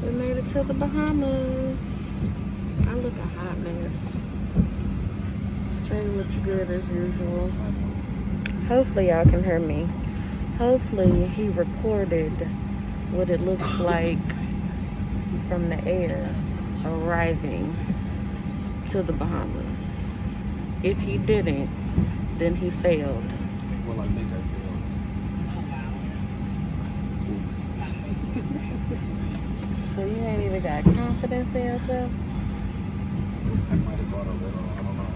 We made it to the Bahamas. I look a hot mess. They looks good as usual. Hopefully y'all can hear me. Hopefully he recorded what it looks like from the air arriving to the Bahamas. If he didn't, then he failed. Well, I think I failed. Oops. So you ain't even got confidence in yourself? I might have got a little, I don't know.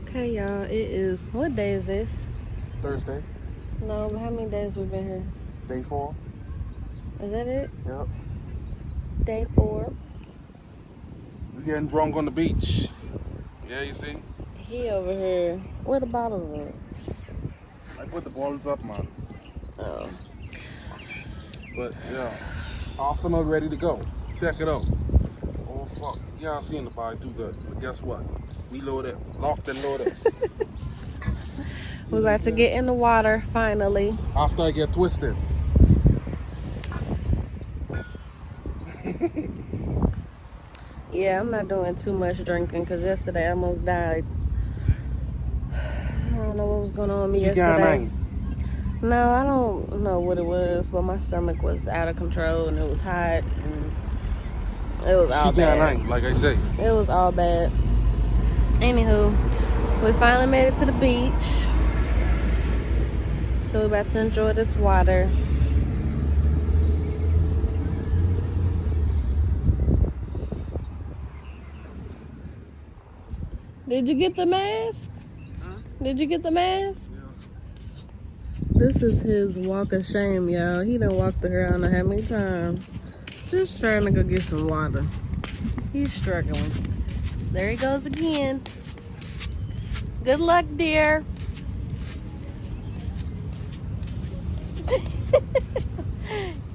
Okay, y'all, it is, what day is this? Thursday, No, but how many days we've been here? day 4. Is that it? Yep. Day 4. We getting drunk on the beach. Yeah, you see? He over here. Where the bottles at? I put the bottles up, man. Oh. But yeah, Arsenal ready to go. Check it out. Oh fuck, y'all seen the body too good. But guess what? We loaded, locked and loaded. We're about to get in the water finally. After I get twisted. Yeah, I'm not doing too much drinking because yesterday I almost died. I don't know what was going on with me yesterday. No, I don't know what it was, but my stomach was out of control and it was hot and it was all bad. Like I say. It was all bad. Anywho, we finally made it to the beach. So we're about to enjoy this water. Did you get the mask? Huh? Did you get the mask? Yeah. This is his walk of shame, y'all. He done walked around how many times. Just trying to go get some water. He's struggling. There he goes again. Good luck, dear.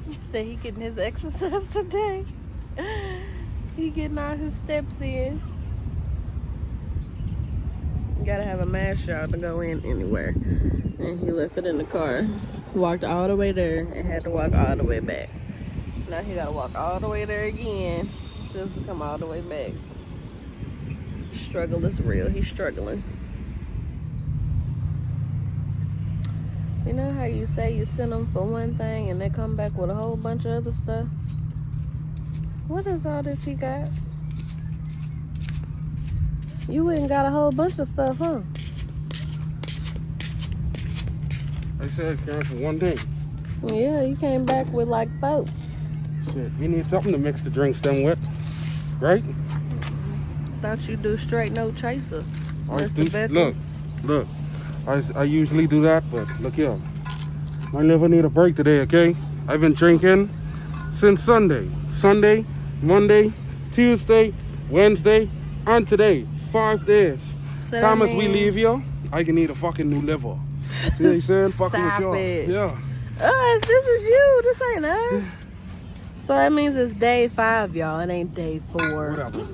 He said he getting his exercise today. He getting all his steps in. You gotta have a mask, y'all, to go in anywhere. And he left it in the car. Walked all the way there and had to walk all the way back. Now he gotta walk all the way there again just to come all the way back. Struggle is real. He's struggling. You know how you say you send them for one thing and they come back with a whole bunch of other stuff? What is all this he got? You went and got a whole bunch of stuff, huh? I said it's going for one thing. Yeah, you came back with like FAUX. Shit, we need something to mix the drinks then with, right? Thought you do straight no chaser. Mr. Beckles. Look. I usually do that, but look here. I never need a break today, okay? I've been drinking since Sunday. Sunday, Monday, Tuesday, Wednesday, and today. 5 days. So Time as we leave here, I can eat a fucking new liver. See what I'm saying? Fucking with y'all. It. Yeah. This is you. This ain't us. So that means it's day 5, y'all. It ain't day 4. Whatever.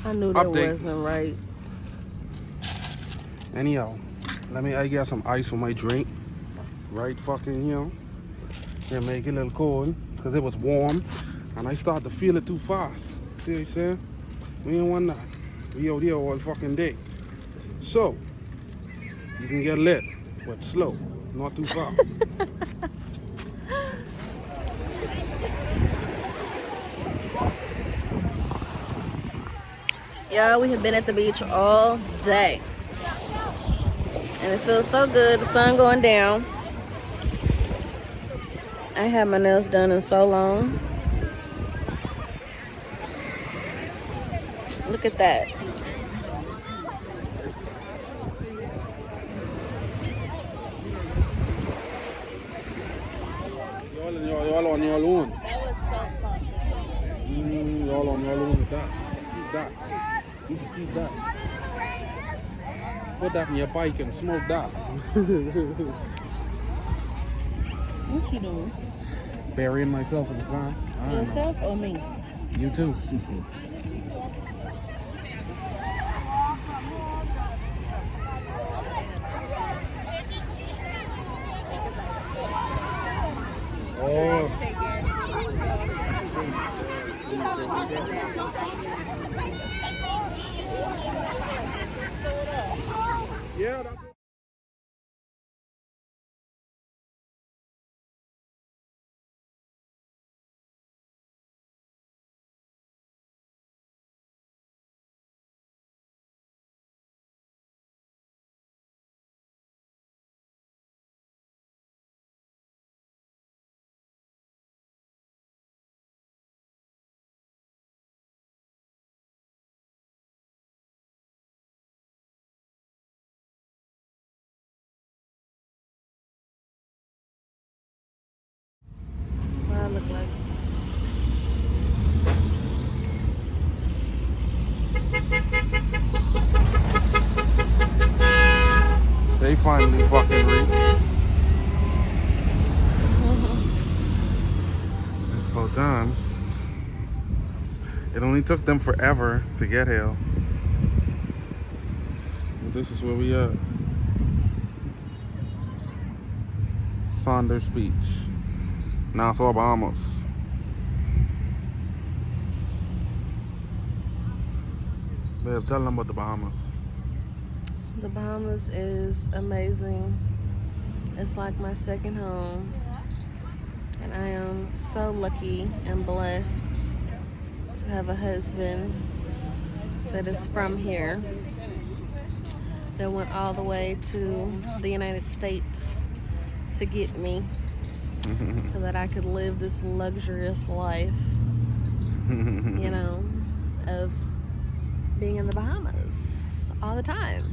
I knew that Update. wasn't right. Anyhow, I get some ice for my drink. Right fucking, and make it a little cold because it was warm and I started to feel it too fast. See what I'm saying? We ain't want that. We out here all fucking day. So, you can get lit, but slow, not too fast. Y'all, we have been at the beach all day. And it feels so good. The sun going down. I had my nails done in so long. Look at that. your own. That was so fun. Y'all on your own with that. Keep that. You can keep that. Put that in your bike and smoke that. What you doing? Burying myself in the sun. Yourself or me? You too. Oh. Yeah, that's it. What I look like? They finally fucking reached. It's about time. It only took them forever to get here. But this is where we at. Saunders Beach. Nassau, Bahamas. Babe, tell them about the Bahamas. The Bahamas is amazing. It's like my second home. And I am so lucky and blessed to have a husband that is from here, that went all the way to the United States to get me so that I could live this luxurious life, you know, of being in the Bahamas all the time,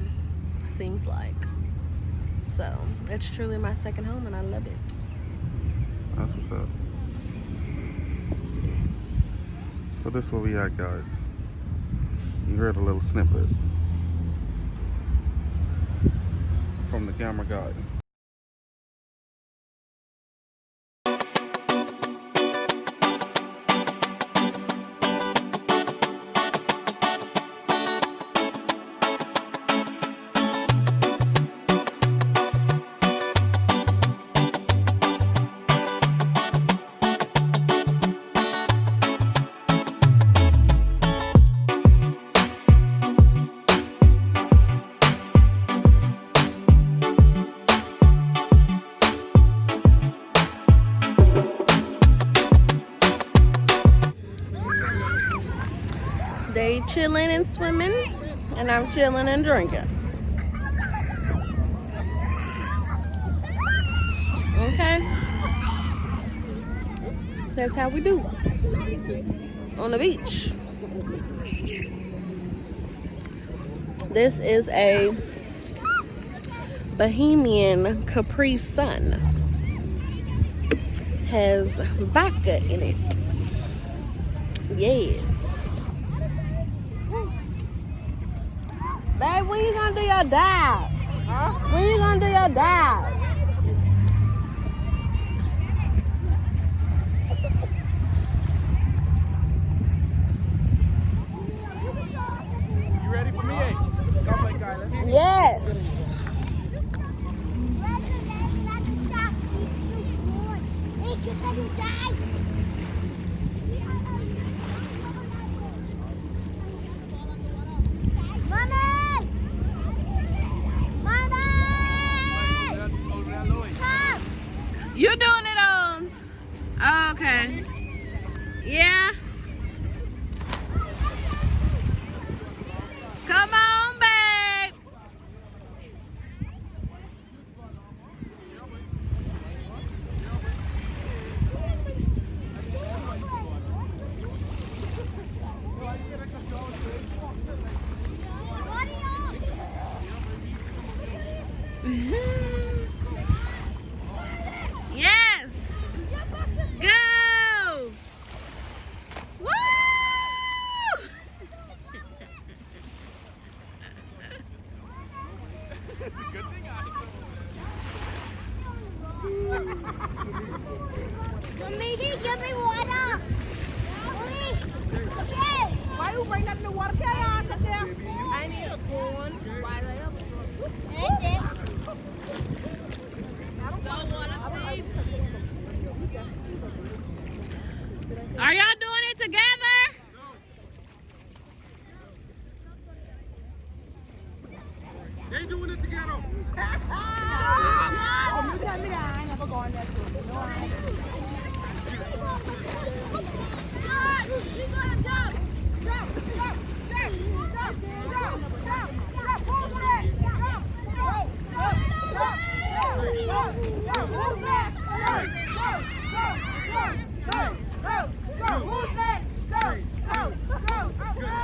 seems like. So it's truly my second home and I love it. That's what's up. So this is where we at, guys. You heard a little snippet from the camera guy. They chilling and swimming, and I'm chilling and drinking. Okay? That's how we do on the beach. This is a Bohemian Capri Sun. Has vodka in it. Yes. Babe, when you gonna do your dive? Huh? When you gonna do your dive? You ready for me, eh? Come like Island. Yes. You doing it on? Oh, okay. Yeah. Come on, babe. Yes. Good. Mommy, give me water. Mommy, okay. Why you bring that in the water? Carry on, sit there. I need a corn. Why do I have a corn? Are y'all doing it together? They doing it together. Oh, you tell me that I ain't never going there too. No, I ain't. You gotta jump. Jump, jump, jump, jump, jump, jump, jump, hold that. Jump, jump, jump, jump, jump, hold that. Jump, jump, jump, jump, jump, jump, hold that. Jump, jump, jump, jump.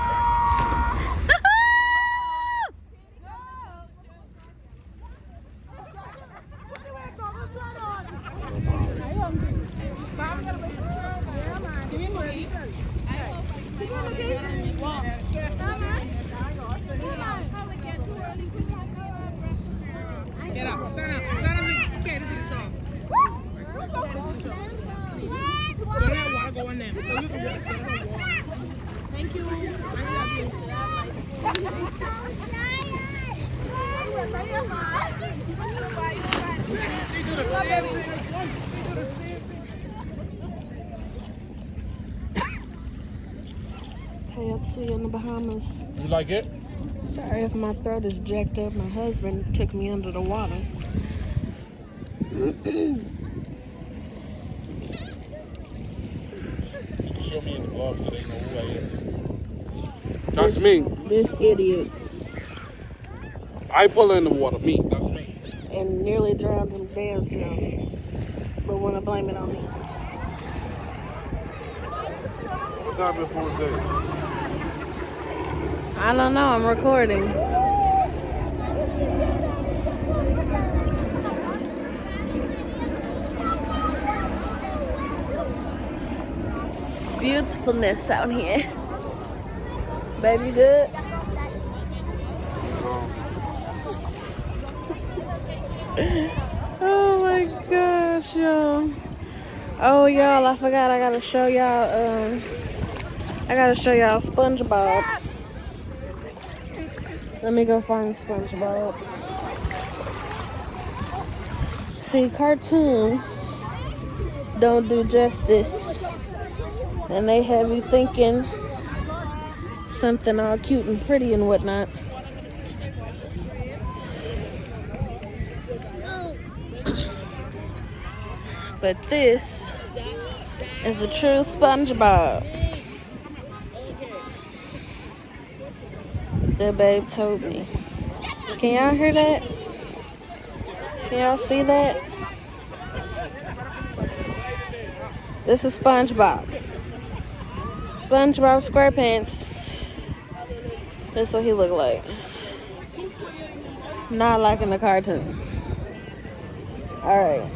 Get up, stand up, okay, this is the song. Don't let water go in there. So you can just get some water. Thank you. I love you. KFC in the Bahamas. You like it? Sorry if my throat is jacked up. My husband took me under the water. Show me in the vlog so they know who I am. That's me. This idiot. I pull in the water. Me. That's me. And nearly drowned him dancing. But want to blame it on me. What time your phone say? I don't know. I'm recording. It's beautifulness out here. Baby, you good? Oh my gosh, y'all. Oh, y'all, I forgot. I gotta show y'all. I gotta show y'all SpongeBob. Let me go find SpongeBob. See, cartoons don't do justice, and they have you thinking something all cute and pretty and whatnot. But this is a true SpongeBob. The babe told me. Can y'all hear that? Can y'all see that? This is SpongeBob. SpongeBob SquarePants. That's what he looked like. Not like in the cartoon. Alright.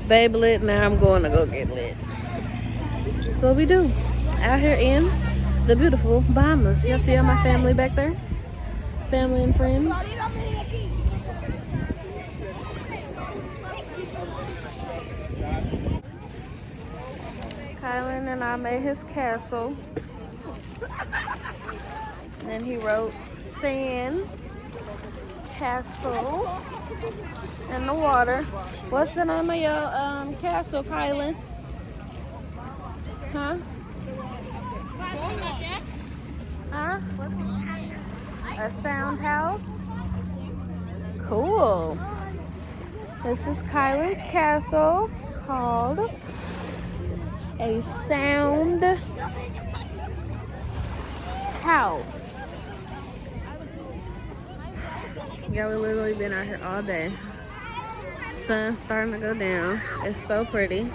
Babe lit, now I'm going to go get lit. That's what we do. Out here in the beautiful Bahamas. Y'all see all my family back there? Family and friends. Kylan and I made his castle. And he wrote sand castle in the water. What's the name of your castle, Kylan? Huh? Huh? A sound house? Cool. This is Kylan's castle called a sound house. Yeah, we literally been out here all day. Sun's starting to go down. It's so pretty.